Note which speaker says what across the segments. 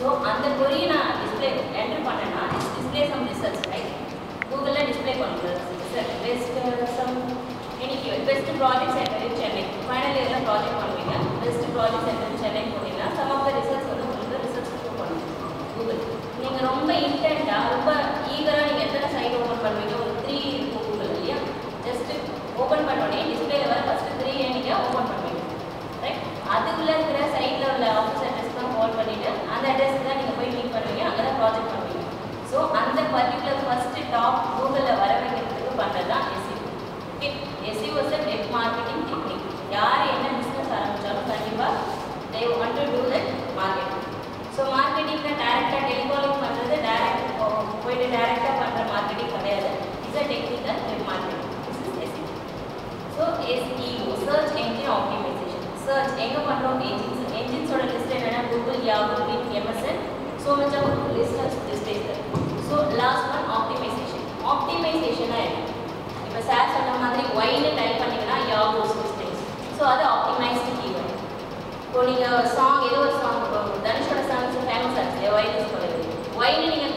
Speaker 1: So அந்த கொரியை நான் display enter பண்ணேன்னா டிஸ்பிளே சம் ரிசல்ட்ஸ் ரைட் கூகுளில் டிஸ்பிளே பண்ணுறது பெஸ்ட் சம் இன்னைக்கு best project centre in Chennai final இயரில் ப்ராஜெக்ட் பண்ணுவீங்க best project centre in Chennai போனீங்கன்னா சம் ஆஃப் த ரிசல்ட்ஸ் வந்து உங்களுக்கு ரிசல்ட்ஸ் பண்ணுங்க கூகுள் நீங்கள் ரொம்ப இன்டென்ட்டாக ரொம்ப ஈகராக நீங்கள் எத்தனை சைட் ஓப்பன் பண்ணுவீங்க ஒரு 3 இருக்கும் கூகுள் இல்லையா ஜஸ்ட் ஓப்பன் பண்ணோடனே டிஸ்பிளேல வர ஃபஸ்ட்டு 3 நீங்கள் ஓப்பன் பண்ணுவீங்க ரைட் அதுக்குள்ளே இருக்கிற சைட்டில் உள்ள ஆஃபீஸ் அட்ரஸ் தான் கால் பண்ணிவிட்டு அந்த அட்ரஸ்க்கு தான் நீங்கள் போய் மீட் பண்ணுவீங்க அங்கே தான் ப்ராஜெக்ட் பண்ணுவீங்க ஸோ அந்த பர்டிகுலர் ஃபஸ்ட்டு டாப் கூகுளில் வர வைக்கிறதுக்கு பண்ணுறது தான் SEO okay SEO is a web marketing technique யார் என்ன பிஸ்னஸ் ஆரம்பித்தாலும் கண்டிப்பாக they want to do that marketing so மார்க்கெட்டிங்கில் டேரெக்டாக டெலிகாலிங் பண்ணுறது டேரெக்ட் போய்ட்டு டேரெக்டாக பண்ணுற மார்க்கெட்டிங் கிடையாது is a technical web marketing this is SEO so SEO search engine optimization search எங்கே பண்ணுறோம் என்ஜின்ஸோட லிஸ்ட் என்னென்னா Google Yahoo Bing MSN so much of list இருக்கு ஸோ லாஸ்ட் ஒன் ஆப்டிமைசேஷன் ஆப்டிமைசேஷனாக இருக்குது இப்போ சார் சொன்ன மாதிரி ஒய்னு டைப் பண்ணிங்கன்னா யாஹூஸ் லிஸ்டிங்ஸ் ஸோ அது ஆப்டிமைஸ்டு கீவேர்ட் இப்போ நீங்கள் சாங் ஏதோ ஒரு சாங் தனுஷோட சாங்ஸ் ஃபேமஸ் ஆச்சு ஒய்னஸ் சொல்லுது ஒய்னு நீங்கள்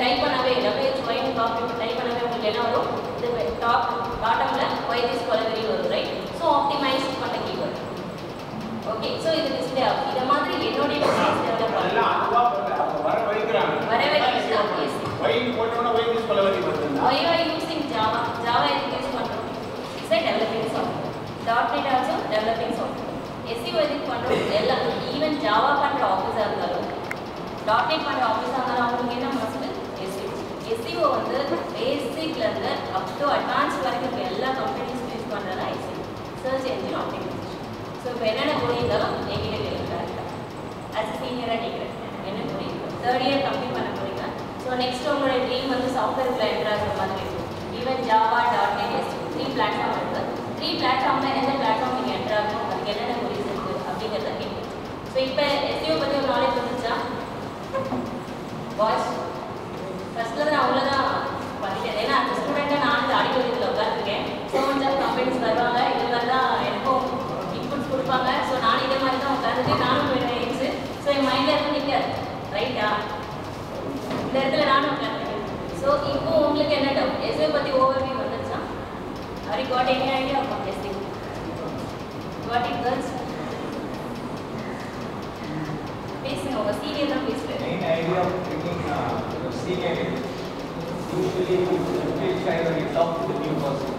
Speaker 1: டைப் பண்ணவே டபிள்யூஹெச் ஒய்னு காப்பி டைப் பண்ணவே உங்களுக்கு என்ன வரும் இது டாப் பாட்டமில் ஒய்திஸ் கொலவெரி வரும் ரைட் ஸோ ஆப்டிமைஸ் பண்ண கீவேர்ட் ஓகே ஸோ இது டிஸ்பிளே ஆகும் இதை மாதிரி என்னுடைய பிஸ்னஸ் டெவலப்
Speaker 2: வர வைக்கிறாங்க
Speaker 1: why are you using java எதுக்கு யூஸ் பண்ணுறோம் it's a developing software .NET also developing software SEO எதுக்கு பண்ணுறோம் எல்லாம் ஈவன் ஜாவா பண்ணுற ஆஃபீஸாக இருந்தாலும் .NET பண்ணுற ஆஃபீஸாக இருந்தாலும் அவங்களுக்கு என்ன மஸ்ட் SEO வந்து பேசிக்லேருந்து அப் டு அட்வான்ஸ் வரைக்கும் எல்லா கம்பெனிஸும் யூஸ் பண்ணுறதா SEO search engine optimisation so இப்போ என்னென்ன புரியுந்தாலும் எங்கிட்ட கேட்குறாங்க ஆஸ் சீனியராக கேட்குறேன் என்ன புரியுது 3rd year கம்ப்ளீட் பண்ண போகிறீங்க ஸோ நெக்ஸ்ட் உங்களோட ட்ரீம் வந்து சாஃப்ட்வேர்க்குள்ள என்டர் ஆகிற மாதிரி இருக்கும் ஈவன் ஜாவா .NET 3 பிளாட்ஃபார்ம் இருக்குது 3 பிளாட்ஃபார்மில் எந்த பிளாட்ஃபார்ம் நீங்கள் என்டர் ஆகணும் அதுக்கு என்னென்ன கொரிஸ் இருக்குது அப்படிங்கிறத கேட்கும் ஸோ இப்போ SEO பற்றி ஒரு நாலேஜ் வந்துச்சா வாய்ஸ் ஃபஸ்ட்டில் நான் அவ்வளோதான் பண்ணிட்டேன் ஏன்னா அந்த ஸ்டூடெண்ட்டை நான் அந்த ஆடிட்டோரியத்தில் உட்காந்துருக்கேன் ஸோ கொஞ்சம் கம்பெனிஸ் வருவாங்க இது மாதிரி தான் எனக்கும் இன்புட்ஸ் கொடுப்பாங்க ஸோ நானும் இதே மாதிரி தான் உட்காந்துட்டு நானும் போயிடுவேன் எக்ஸு ஸோ என் மைண்டில் எதுவும் நிற்காது ரைட்டா இந்த இடத்துல நானும் உட்காந்துருக்கேன் ஸோ இப்போ உங்களுக்கு என்ன டவுட் SEO பற்றி ஓவர்வியூ வந்துச்சா Have you got any idea about SEO? Got it, girls? Facing over senior and basic.
Speaker 2: Main idea of taking senior is usually you feel shy when you talk to the new person.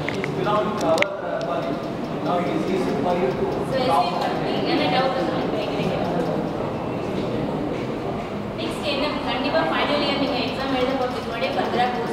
Speaker 2: She's belonging to our college. Now it is easy for you to talk to her.
Speaker 1: Any doubt is not making it. Next, கண்டிப்பாக final year நீங்கள் exam எழுத போகிறதுக்கு முன்னாடியே 15